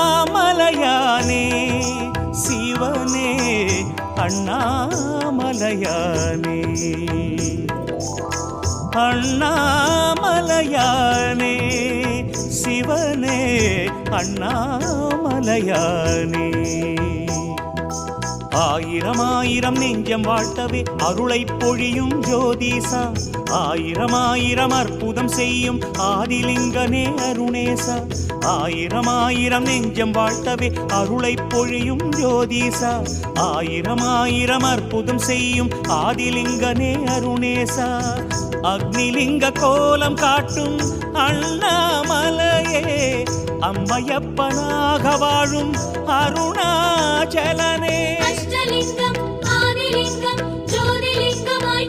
அண்ணாமலையானே சிவனே அண்ணாமலையானே அண்ணாமலையானே சிவனே அண்ணாமலையானே ஆயிரம் ஆயிரம் நெஞ்சம் வாழ்த்தவே அருளை பொழியும் ஜோதிசா ஆயிரம் ஆயிரம் அற்புதம் செய்யும் ஆதிலிங்கனே அருணேசா ஆயிரம் ஆயிரம் நெஞ்சம் வாழ்த்தவே அருளை பொழியும் ஜோதிசா ஆயிரம் ஆயிரம் அற்புதம் செய்யும் ஆதிலிங்கனே அருணேசா அக்னிலிங்க கோலம் காட்டும் அண்ணாமலையே அம்மையப்பனாக வாழும் அருணாச்சலனே அஷ்டலிங்கம் ஆதிலிங்கம் ஜோதிலிங்கமாய்